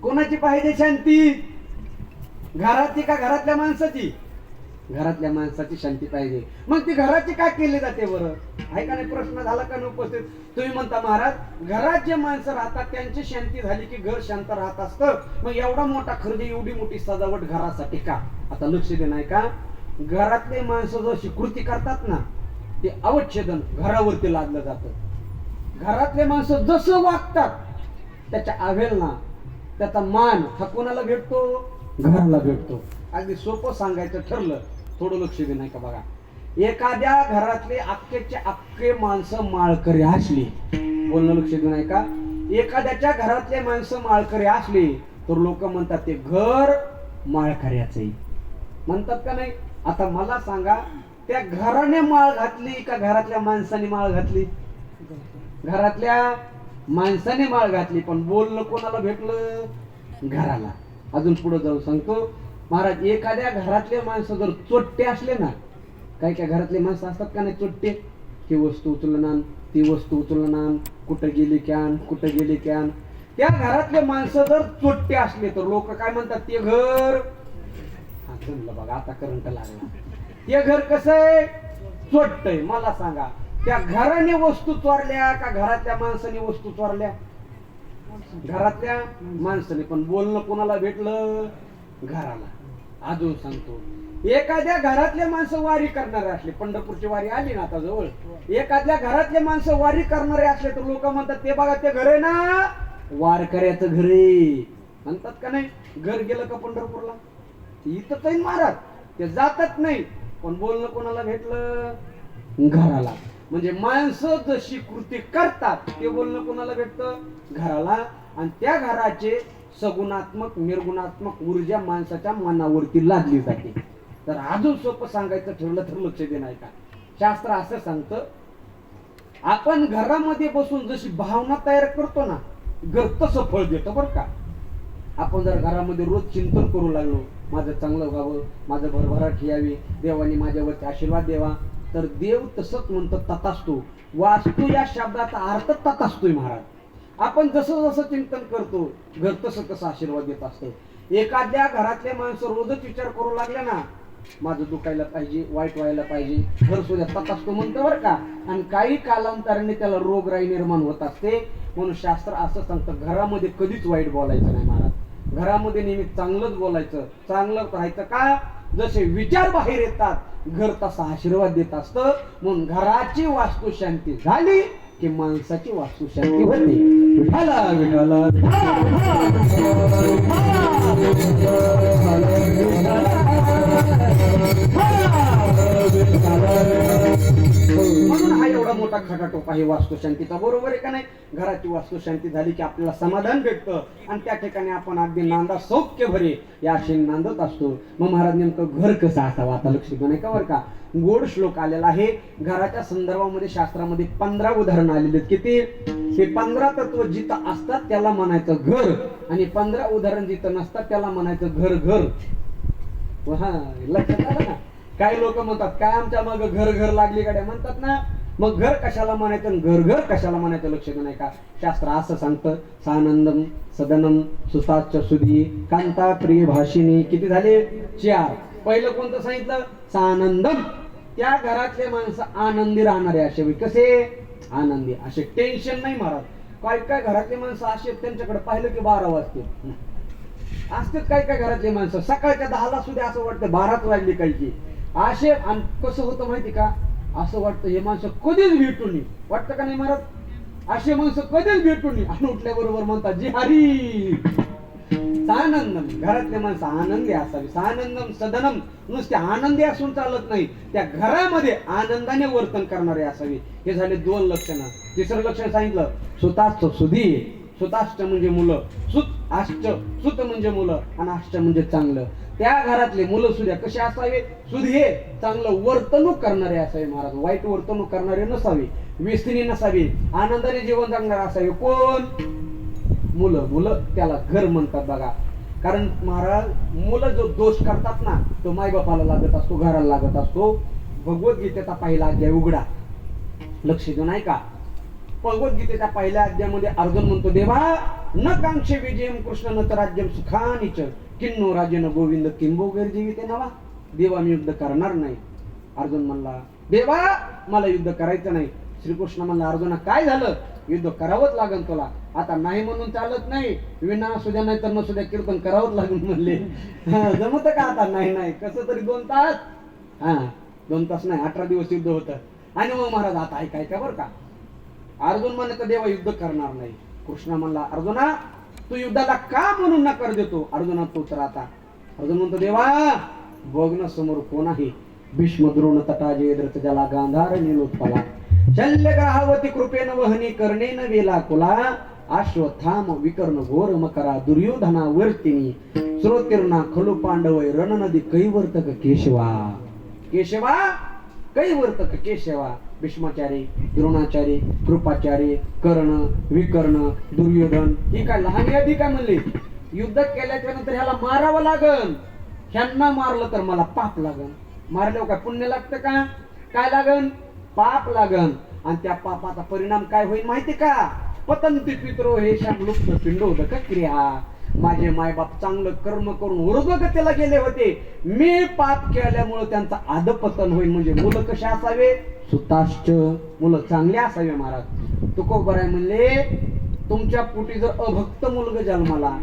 कोणाची पाहिजे शांती? घराची का घरातल्या माणसाची? घरातल्या माणसाची शांती पाहिजे. मग ती घराची का केली जाते बरं? आहे का नाही? प्रश्न झाला का नाही उपस्थित? तुम्ही म्हणता महाराज घरात जे माणसं राहतात त्यांची शांती झाली की घर शांत राहत असतं. मग एवढा मोठा खर्च, एवढी मोठी सजावट घरासाठी का? आता लक्ष दे नाही का, घरातले माणसं जशी कृती करतात ना ते अवच्छेदन घरावरती लादलं जातं. घरातले माणसं जसं वागतात त्याच्या अवेलना त्याचा मान हा कोणाला भेटतो? घराला भेटतो. अगदी सोपं सांगायचं ठरलं, थोडं लक्ष दे नाही का बघा, एखाद्या घरातले अख्खेचे अख्खे माणसं माळकरी असली, बोलणं लक्ष दे नाही का, एखाद्याच्या घरातले माणसं माळकरी असली तर लोक म्हणतात ते घर माळकऱ्याचंही, म्हणतात का नाही? आता मला सांगा, त्या घराने माळ घातली का घरातल्या माणसाने माळ घातली? घरातल्या माणसाने माळ घातली, पण बोलणं कोणाला भेटलं? घराला. अजून पुढे जाऊन सांगतो महाराज, एखाद्या घरातले माणसं जर चोट्टे असले ना, काही काही घरातले माणसं असतात का नाही चोट्टे, ती वस्तू उचलून आण, ती वस्तू उचलून आण, कुठं गेली कॅन, कुठं गेली कॅन, त्या घरातले माणसं जर चोट्टे असले तर लोक काय म्हणतात? ते घर, बघा आता करंट लागला, ते घर कसं आहे? चोट्ट आहे. मला सांगा, त्या घराने वस्तू चोरल्या का घरातल्या माणसाने वस्तू चोरल्या? घरातल्या माणसाने. पण बोलणं कोणाला भेटलं? घराला. अजून सांगतो, एखाद्या घरातले माणसं वारी करणारे असले, पंढरपूरची वारी आली ना आता जवळ, एखाद्या घरातले माणसं वारी करणारे असले तर लोक म्हणतात ते बघा ते घर आहे ना, वारकऱ्याचं घर आहे, म्हणतात का नाही? घर गेलं का पंढरपूरला? इथं काही महाराज ते जातच नाही, पण बोलणं कोणाला भेटलं? घराला. म्हणजे माणसं जशी कृती करतात ते बोलणं कोणाला भेटतं? घराला. आणि त्या घराचे सगुणात्मक निर्गुणात्मक ऊर्जा माणसाच्या मनावरती लादली जाते. तर अजून सोपं सांगायचं ठरलं तर लक्ष दे नाही का, शास्त्र असं सांगतं, आपण घरामध्ये बसून जशी भावना तयार करतो ना, घर तसं फळ देतं बरं का. आपण जर घरामध्ये रोज चिंतन करू लागलो, माझं चांगलं व्हावं, माझं भरभराट यावी, देवाने माझ्यावरती आशीर्वाद द्यावा, तर देव तसंच म्हणतो तथास्तु. वास्तू या शब्दाचा अर्थ तथास्तुय महाराज. आपण जसं जसं चिंतन करतो घर तसं तसं आशीर्वाद देत असतं. एखाद्या घरातले माणसं रोजच विचार करू लागले ना, माझं दुखायला पाहिजे, वाईट व्हायला पाहिजे, घर सुद्धा तथास्तु म्हणतं बरं का. आणि काही कालांतराने त्याला रोगराई निर्माण होत असते. म्हणून शास्त्र असं सांगतं, घरामध्ये कधीच वाईट बोलायचं नाही महाराज. घरामध्ये नेहमी चांगलंच बोलायचं, चांगलं राहायचं. का? जसे विचार बाहेर येतात घर तसा आशीर्वाद देत असतं. म्हणून घराची वास्तू शांती झाली की माणसाची वास्तू शांती होते. विठाला विठाला म्हणून हा एवढा मोठा खटाटोप आहे वास्तू शांतीचा. बरोबर आहे का नाही? घराची वास्तू शांती झाली की आपल्याला समाधान भेटतं आणि त्या ठिकाणी आपण अगदी नांदा सौख्य भरे या आशेने नांदत असतो. मग महाराज नेमकं घर कसं असावं आता लक्ष नाही का बरं का. गोड श्लोक आलेला आहे घराच्या संदर्भामध्ये. शास्त्रामध्ये 15 उदाहरण आलेले. किती? हे 15 तत्व जिथं असतात त्याला म्हणायचं घर, आणि 15 उदाहरण जिथं नसतात त्याला म्हणायचं घर. घर हा लक्षात आलं ना. काही लोक म्हणतात काय आमच्या मग घर घर लागली गाड्या म्हणतात ना, मग घर कशाला म्हणायचं, घर घर कशाला म्हणायचं लक्ष नाही का. शास्त्र असं सांगतं, सानंदम सदनम सुताच सुधी कांता प्रिय भाषिणी. किती झाले? 4. पहिलं कोणतं सांगितलं? सानंदम. त्या घरातले माणसं आनंदी राहणारे असे. कसे? आनंदी. असे टेन्शन नाही महाराज. काय काय घरातले माणसं असे त्यांच्याकडे पाहिलं की 12 वाजते असतात. काय काय घरातले माणसं सकाळच्या 10ला सुद्धा असं वाटतं 12च वाजली काही की असे. आणि कसं होतं माहिती का, असं वाटतं हे माणसं कधीच भेटून, वाटतं का नाही महाराज? असे माणसं कधीच भेटून आणि उठल्याबरोबर म्हणतात जी हरी. सानंदम. घरातले माणसं आनंदी असावी. सानंदम सदनम. नुसते आनंदी असून चालत नाही, त्या घरामध्ये आनंदाने वर्तन करणारे असावी. हे झाले 2 लक्षणं. तिसरं लक्षण सांगितलं सुताच सुधी. सुताष्ट म्हणजे मुलं, सुत आष्ट. सुत म्हणजे मुलं आणि आष्ट म्हणजे चांगलं. त्या घरातले मुलं सुद्धा कसे असावे? सुधे, चांगलं वर्तणूक करणारे असावे महाराज. वाईट वर्तणूक करणारे नसावे, व्यसनी नसावे, आनंदाने जीवन जगणारे असावे. कोण? मुलं. मुलं त्याला घर म्हणतात बघा. कारण महाराज मुलं जो दोष करतात ना तो मायबापाला लागत असतो, घराला लागत असतो. भगवद्गीतेचा पहिला अध्याय उघडा, लक्ष देऊ नाही का. भगवद्गीतेच्या पहिल्या अध्यायामध्ये अर्जुन म्हणतो, देवा न कांक्षे विजयम कृष्ण न तर राज्यम सुखानीच किन्नो राजेन गोविंद किंबो गैरजीविते नवा. देवा मी युद्ध करणार नाही. अर्जुन म्हणला, देवा मला युद्ध करायचं नाही. श्रीकृष्ण म्हणला, अर्जुना काय झालं, युद्ध करावंच लागेल तुला. आता नाही म्हणून चालत नाही, विना सुद्या नाही तर नसुद्या कीर्तन करावंच लागेल म्हणले. जमत का आता, नाही नाही कसं तरी 2 तास, 2 तास नाही 18 दिवस युद्ध होतं. आणि मग महाराज आता ऐकायचं बरं का. अर्जुन म्हणत देवा युद्ध करणार नाही. कृष्ण म्हणला, अर्जुना तू युद्धाला का म्हणून नकार देतो. अर्जुना तोच राहता. अर्जुन म्हणतो, देवा बघ ना समोर कोण आहे. भीष्म द्रोण तटा जयद्रथ ज्याला गांधार निलोत्पला शल्य ग्राहवती कृपेन वहनी कर्णेन वेला कुला अश्वत्थाम विकर्ण घोर मकरा दुर्योधना वर्तिनी श्रोतीर्णा खलु पांडवय रणनदी कैवर्तक केशवा. केशवा कैवर्तक केशवा. भीष्माचार्य, द्रोणाचार्य, कृपाचार्य, कर्ण, विकर्ण, दुर्योधन ही काय लहान यादी काय म्हणली. युद्ध केल्याच्या नंतर ह्याला मारावं लागल. ह्यांना मारलं तर मला पाप लागन. मारल्यावर काय पुण्य लागतं का. काय लागन, पाप लागन. आणि त्या पापाचा परिणाम काय होईल माहिती का. पतंती पितरो हे शामलुप्त पिंडोदक क्रिया. माझे मायबाप चांगलं कर्म करून ऊर्ध्वगतीला गेले होते. मी पाप केल्यामुळे त्यांचा अधपतन होईल. म्हणजे मुलं कसे असावे, सुताश्च मुलं चांगले असावे. महाराज तुकोबराय म्हणले, तुमच्या पोटी जर अभक्त मुलगा जन्माला